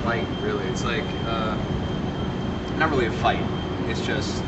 fight, really. It's like, not really a fight. It's just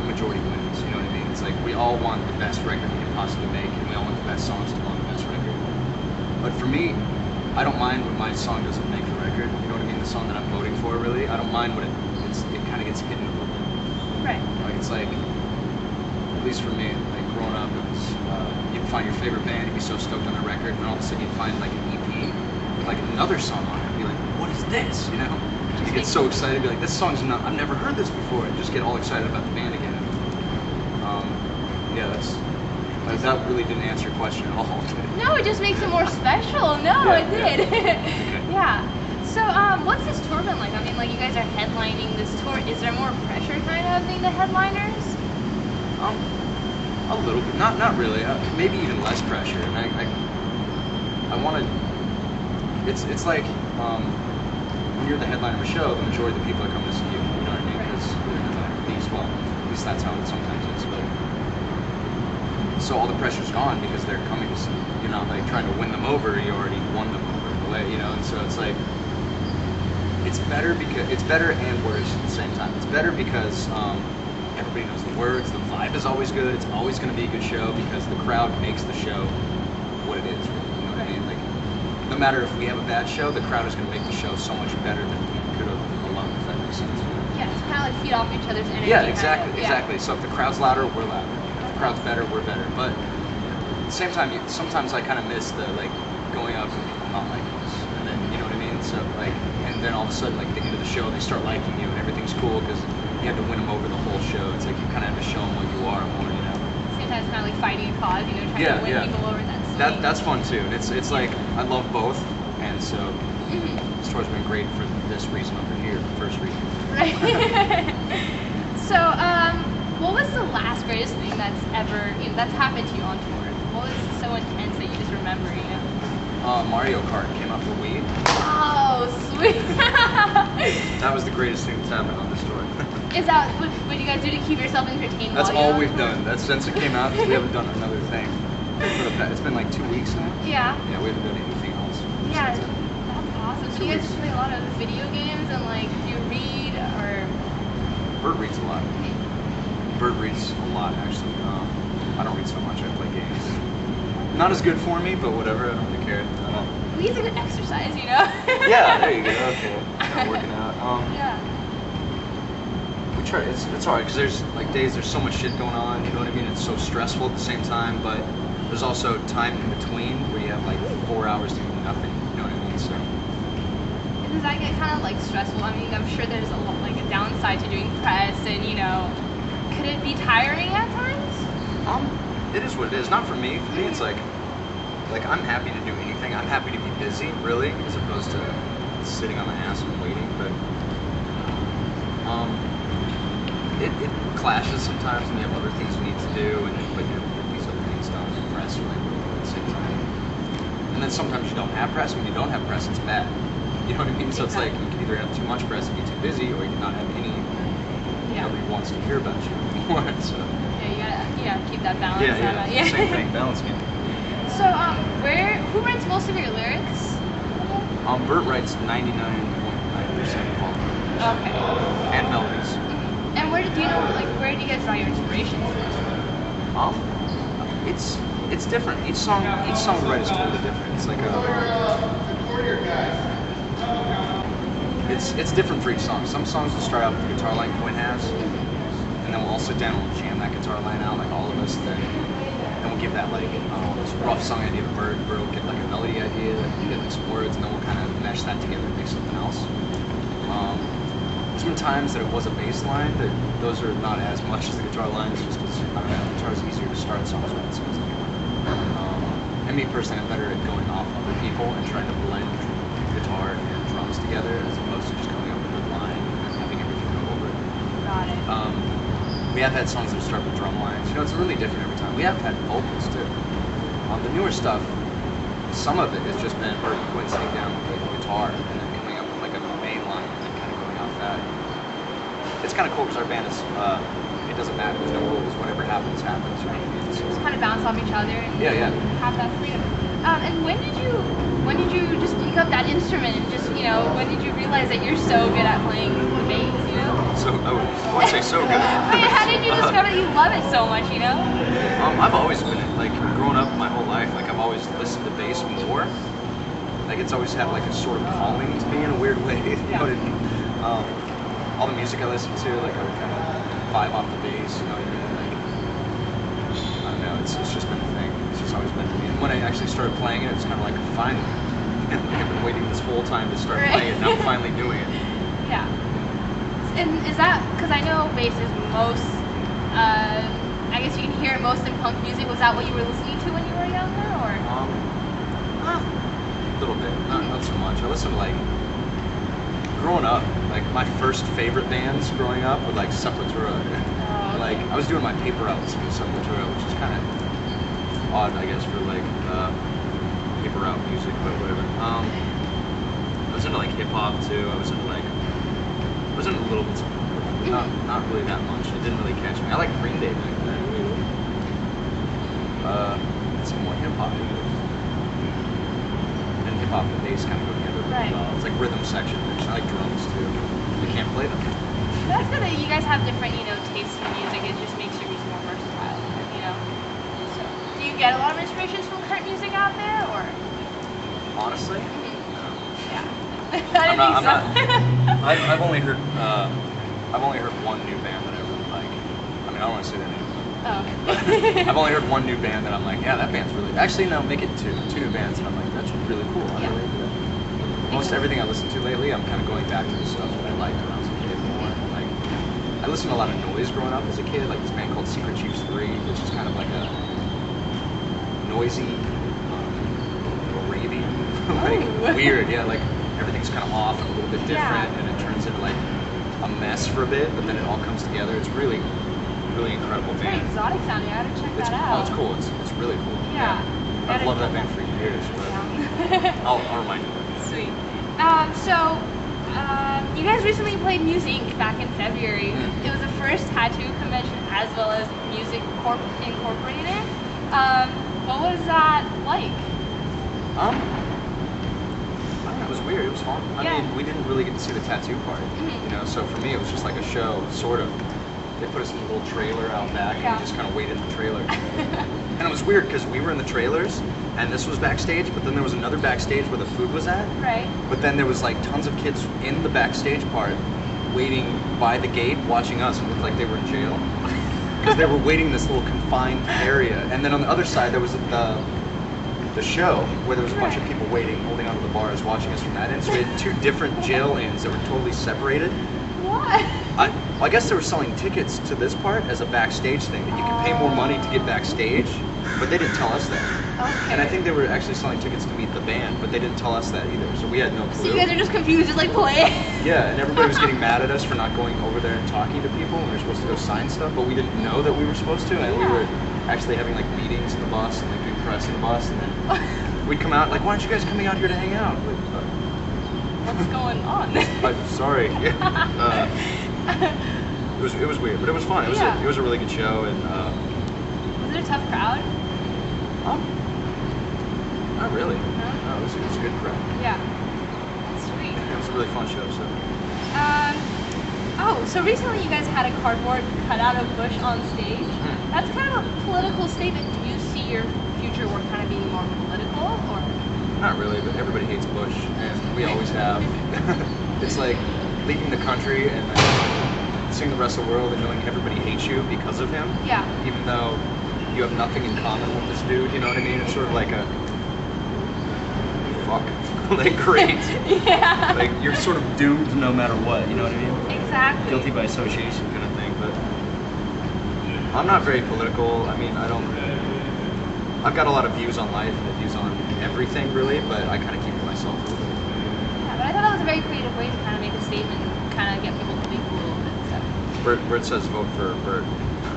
majority wins, you know what I mean? It's like we all want the best record we can possibly make, and we all want the best songs to go on the best record. But for me, I don't mind when my song doesn't make the record, you know what I mean? The song that I'm voting for, really. I don't mind when it kind of gets hidden a little bit. Right. Like, it's like, at least for me, like growing up, it was, you'd find your favorite band, you'd be so stoked on the record, and all of a sudden you'd find like an EP with like another song on it, and be like, what is this, you know? You get so excited, be like, this song's not, I've never heard this before, and just get all excited about the band again. Yeah, that really didn't answer your question at all. No, it just makes it more special. No, yeah, it did. Yeah. Yeah. So, what's this tour been like? I mean, like, you guys are headlining this tour. Is there more pressure kind of being the headliners? A little bit. Not really. Maybe even less pressure. And I want to. It's like when you're the headliner of a show, the majority of the people are coming to see you. You know what I mean? Because you're the headliner. Well, at least that's how it sometimes is. But so all the pressure's gone because they're coming to see you. You're not like trying to win them over. You already won them over in a way, you know. And so it's like it's better and worse at the same time. It's better because everybody knows the words. The vibe is always good. It's always going to be a good show because the crowd makes the show what it is. Really, you know what I mean? Like no matter if we have a bad show, the crowd is going to make the show so much better than we could have alone. If that makes sense. Yeah, it's kind of like feed off each other's energy. Yeah, exactly, kind of. exactly. So if the crowd's louder, we're louder. If the crowd's better, we're better. But at the same time, sometimes I kind of miss the like going up and people not liking us, and then you know what I mean. So like, and then all of a sudden, like at the end of the show, they start liking you, and everything's cool because you had to win them over the whole show. It's like you kind of have to show them what you are more, you know. Sometimes kind of like fighting a cause, you know, trying to win people over. That's fun too. And it's like I love both, and so this tour's been great for this reason over here, the first reason. Right. So, what was the last greatest thing that's happened to you on tour? What was so intense that you just remember, you know? Mario Kart came out for Wii. Oh, sweet. That was the greatest thing that's happened on this tour. Is that what you guys do to keep yourself entertained? That's all we've done. That's since it came out, we haven't done another thing. It's been like 2 weeks now. Yeah. Yeah, we haven't done anything else. Yeah, that's awesome. So you guys play a lot of video games and like, do you read or? Bert reads a lot. Bert reads a lot, actually. I don't read so much. I play games. Not as good for me, but whatever. I don't really care. It's a good exercise, you know. Yeah, there you go. Okay, I'm working out. Yeah. We try. It's alright because there's like days there's so much shit going on. You know what I mean? It's so stressful at the same time, but there's also time in between where you have like 4 hours to do nothing. You know what I mean? So. Does that get kind of like stressful? I mean, I'm sure there's a downside to doing press, and you know, could it be tiring at times? It is what it is. Not for me. For me, it's like I'm happy to do anything. I'm happy to be busy, really, as opposed to sitting on my ass and waiting. But it clashes sometimes, and you have other things you need to do, and but you have these other things done, and press or like at the same time. And then sometimes you don't have press. When you don't have press, it's bad. You know what I mean? So it's like you can either have too much press and be too busy, or you can not have any. Nobody wants to hear about you anymore. So. Yeah, you gotta keep that balance. Yeah. Same thing, balance game. So, who writes most of your lyrics? Bert writes 99.9% of all the lyrics. Okay. And melodies. And where do you guys draw your inspirations from? It's different. Each song we write is totally different. It's like it's different for each song. Some songs will start out with the guitar line Quinn has, and then we'll all sit down and we'll jam that guitar line out, like all of us. Then we'll give that like this rough song idea to Bert. Bert will get like a melody idea, get like some words, and then we'll kind of mesh that together and make something else. There's been times that it was a bass line, that those are not as much as the guitar lines, just because I don't know, the guitar is easier to start songs with. It seems like. And me personally, I'm better at going off other people and trying to blend guitar and drums together as opposed to just coming up with a line and having everything go over it. Got it. We have had songs that start with drum lines. You know, it's really different every time. We have had vocals too. The newer stuff, some of it has just been Bert and Quinn sitting down with the guitar and then coming up with like a main line and then kind of going off that. It's kind of cool because our band is, it doesn't matter. There's no rules. Whatever happens, happens. Right? Just kind of bounce off each other and have that freedom. And when did you just pick up that instrument and just, when did you realize that you're so good at playing the bass, So, I wouldn't say so good. Wait, how did you discover that you love it so much, I've always been, like, growing up my whole life, like, I've always listened to bass more. Like, it's always had, like, a sort of calling to me in a weird way, you know what I mean? All the music I listen to, like, I would kind of vibe off the bass, you know what I mean? Like, I don't know, it's just been a thing. It's just always been to me. And when I actually started playing it, it's kind of like, finally. Like, I've been waiting this whole time to start playing it, now I'm finally doing it. Yeah. And is that, because I know bass is most, I guess you can hear it most in punk music. Was that what you were listening to when you were younger, or? A little bit, not so much. I listened to, like, growing up, like, my first favorite bands growing up were, like, Sepultura. Oh, okay. Like, I was doing my paper route listening to Sepultura, which is kind of odd, I guess, for, like, paper route music, but whatever. I was into, like, hip-hop, too. I was into a little bit, not really that much. It didn't really catch me. I liked Green Day back then. Some more hip-hop music. And hip-hop and bass kind of go together. Right. It's like rhythm section. I like drums, too. I can't play them. That's good that you guys have different, tastes in music. It just makes your music more versatile, So, do you get a lot of inspirations from current music out there, or? Honestly? Yeah. I didn't think so. I've only heard one new band that I really like. I mean, I don't want to say their name. Oh. I've only heard one new band that I'm like, yeah, that band's really. Actually, no, make it two new bands, and I'm like, that's really cool. I really like that. Most everything I listen to lately, I'm kind of going back to the stuff that I liked when I was a kid more. Like, I listened to a lot of noise growing up as a kid, like this band called Secret Chiefs 3, which is kind of like a noisy, Arabian, like weird, yeah, like everything's kind of off and a little bit different, and it turns into like a mess for a bit, but then it all comes together. It's really incredible It's band. very exotic sounding. I gotta check that out. Oh, it's cool. It's really cool. Yeah. I've loved that band for years, but I'll remind you. Sweet. You guys recently played Music back in February. It was the first tattoo convention as well as Music Incorporated. What was that like? I don't know, it was weird. It was fun. I mean, we didn't really get to see the tattoo part, so for me it was just like a show, sort of. They put us in a little trailer out back, and we just kind of waited in the trailer. And it was weird because we were in the trailers, and this was backstage, but then there was another backstage where the food was at. Right. But then there was like tons of kids in the backstage part, waiting by the gate, watching us, and it looked like they were in jail. Because they were waiting in this little confined area. And then on the other side, there was the show, where there was a bunch of people waiting, holding onto the bars, watching us from that end. So we had two different jail ends that were totally separated. What? I guess they were selling tickets to this part as a backstage thing, that you could pay more money to get backstage, but they didn't tell us that. Okay. And I think they were actually selling tickets to meet the band, but they didn't tell us that either, so we had no clue. So you guys are just confused, just like play it? Yeah, and everybody was getting mad at us for not going over there and talking to people when we were supposed to go sign stuff, but we didn't know that we were supposed to, and we were actually having like meetings in the bus and like doing press in the bus, and then we'd come out like, why aren't you guys coming out here to hang out? Like, what's going on? I'm sorry. It was weird, but it was fun. It was a really good show, and was it a tough crowd? Not really. No, it was a good crowd. Yeah. Sweet. It was a really fun show. So recently you guys had a cardboard cutout of Bush on stage. That's kind of a political statement. Do you see your future work kind of being more political, or? Not really, but everybody hates Bush, and we always have. It's like leaving the country and then seeing the rest of the world and knowing everybody hates you because of him. Yeah. Even though you have nothing in common with this dude, you know what I mean? It's sort of like a fuck. Like, great. Yeah. Like, you're sort of doomed no matter what, you know what I mean? Exactly. Guilty by association kind of thing, but I'm not very political. I mean, I've got a lot of views on life and views on everything, really, but I kind of keep it to myself a little bit. Yeah, but I thought that was a very creative way to kind of make a statement and kind of get people to think a little bit. So. Bert says vote for Bert.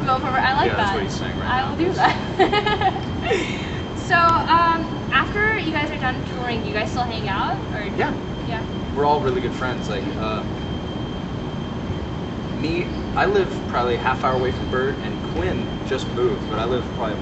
Vote for Bert. I like that. Yeah, that's what he's saying right now. I will do that. So, after you guys are done touring, do you guys still hang out? Or? Yeah. Yeah. We're all really good friends. Like, I live probably a half hour away from Bert, and Quinn just moved, but I live probably